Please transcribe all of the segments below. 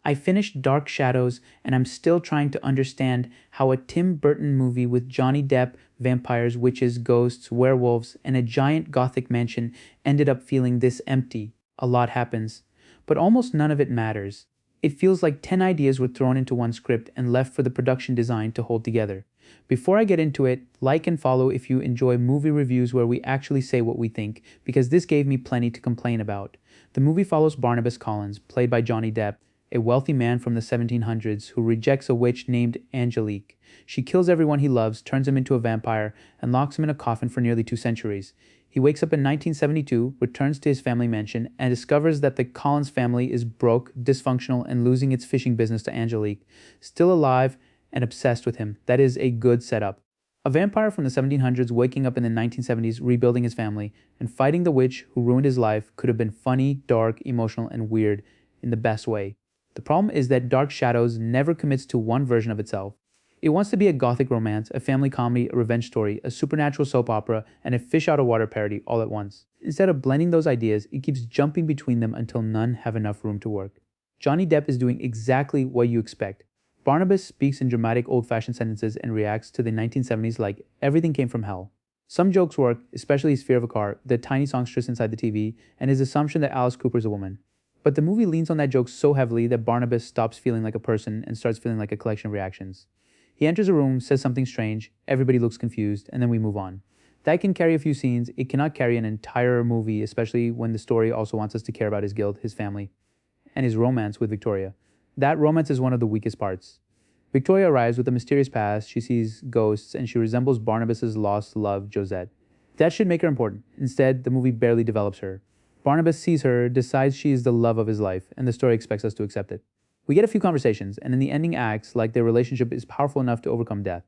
I finished Dark Shadows and I'm still trying to understand how a Tim Burton movie with Johnny Depp, vampires, witches, ghosts, werewolves, and a giant gothic mansion ended up feeling this empty. A lot happens, but almost none of it matters. It feels like 10 ideas were thrown into one script and left for the production design to hold together. Before I get into it, like and follow if you enjoy movie reviews where we actually say what we think, because this gave me plenty to complain about. The movie follows Barnabas Collins, played by Johnny Depp, a wealthy man from the 1700s who rejects a witch named Angelique. She kills everyone he loves, turns him into a vampire, and locks him in a coffin for nearly 2 centuries. He wakes up in 1972, returns to his family mansion, and discovers that the Collins family is broke, dysfunctional, and losing its fishing business to Angelique. Still alive and obsessed with him. That is a good setup. A vampire from the 1700s waking up in the 1970s, rebuilding his family, and fighting the witch who ruined his life could have been funny, dark, emotional, and weird in the best way. The problem is that Dark Shadows never commits to one version of itself. It wants to be a gothic romance, a family comedy, a revenge story, a supernatural soap opera, and a fish-out-of-water parody all at once. Instead of blending those ideas, it keeps jumping between them until none have enough room to work. Johnny Depp is doing exactly what you expect. Barnabas speaks in dramatic old-fashioned sentences and reacts to the 1970s like everything came from hell. Some jokes work, especially his fear of a car, the tiny songstress inside the TV, and his assumption that Alice Cooper is a woman. But the movie leans on that joke so heavily that Barnabas stops feeling like a person and starts feeling like a collection of reactions. He enters a room, says something strange, everybody looks confused, and then we move on. That can carry a few scenes. It cannot carry an entire movie, especially when the story also wants us to care about his guilt, his family, and his romance with Victoria. That romance is one of the weakest parts. Victoria arrives with a mysterious past, she sees ghosts, and she resembles Barnabas's lost love, Josette. That should make her important. Instead, the movie barely develops her. Barnabas sees her, decides she is the love of his life, and the story expects us to accept it. We get a few conversations, and in the ending acts, like their relationship is powerful enough to overcome death.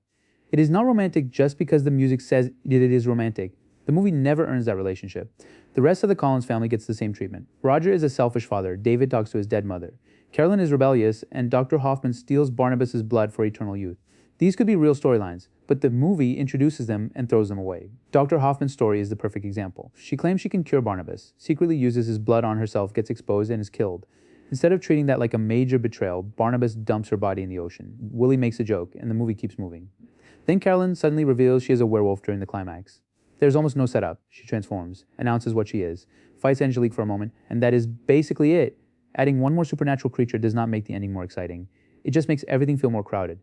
It is not romantic just because the music says it is romantic. The movie never earns that relationship. The rest of the Collins family gets the same treatment. Roger is a selfish father. David talks to his dead mother. Carolyn is rebellious, and Dr. Hoffman steals Barnabas's blood for eternal youth. These could be real storylines, but the movie introduces them and throws them away. Dr. Hoffman's story is the perfect example. She claims she can cure Barnabas, secretly uses his blood on herself, gets exposed, and is killed. Instead of treating that like a major betrayal, Barnabas dumps her body in the ocean. Willie makes a joke, and the movie keeps moving. Then Carolyn suddenly reveals she is a werewolf during the climax. There's almost no setup. She transforms, announces what she is, fights Angelique for a moment, and that is basically it. Adding one more supernatural creature does not make the ending more exciting. It just makes everything feel more crowded.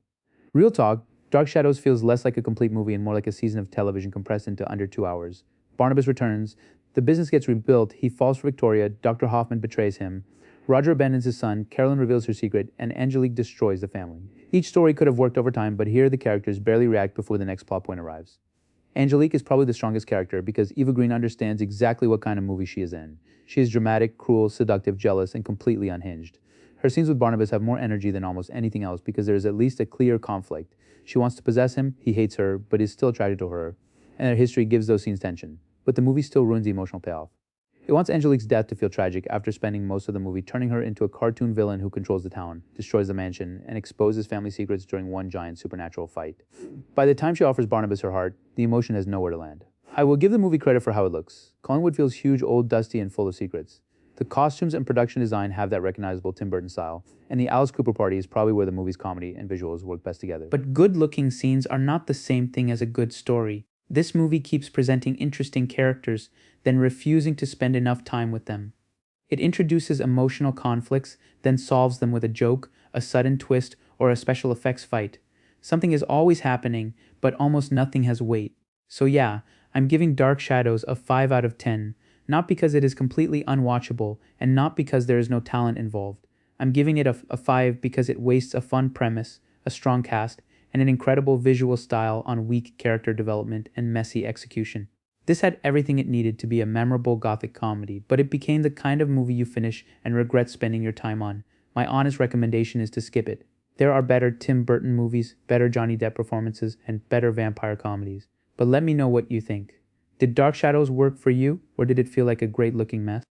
Real talk, Dark Shadows feels less like a complete movie and more like a season of television compressed into under 2 hours. Barnabas returns, the business gets rebuilt, he falls for Victoria, Dr. Hoffman betrays him, Roger abandons his son, Carolyn reveals her secret, and Angelique destroys the family. Each story could have worked over time, but here the characters barely react before the next plot point arrives. Angelique is probably the strongest character because Eva Green understands exactly what kind of movie she is in. She is dramatic, cruel, seductive, jealous, and completely unhinged. Her scenes with Barnabas have more energy than almost anything else because there is at least a clear conflict. She wants to possess him, he hates her, but is still attracted to her, and their history gives those scenes tension. But the movie still ruins the emotional payoff. It wants Angelique's death to feel tragic after spending most of the movie turning her into a cartoon villain who controls the town, destroys the mansion, and exposes family secrets during one giant supernatural fight. By the time she offers Barnabas her heart, the emotion has nowhere to land. I will give the movie credit for how it looks. Collingwood feels huge, old, dusty, and full of secrets. The costumes and production design have that recognizable Tim Burton style, and the Alice Cooper party is probably where the movie's comedy and visuals work best together. But good-looking scenes are not the same thing as a good story. This movie keeps presenting interesting characters, then refusing to spend enough time with them. It introduces emotional conflicts, then solves them with a joke, a sudden twist, or a special effects fight. Something is always happening, but almost nothing has weight. So yeah, I'm giving Dark Shadows a 5 out of 10, not because it is completely unwatchable, and not because there is no talent involved. I'm giving it a 5 because it wastes a fun premise, a strong cast, and an incredible visual style on weak character development and messy execution. This had everything it needed to be a memorable gothic comedy, but it became the kind of movie you finish and regret spending your time on. My honest recommendation is to skip it. There are better Tim Burton movies, better Johnny Depp performances, and better vampire comedies. But let me know what you think. Did Dark Shadows work for you, or did it feel like a great-looking mess?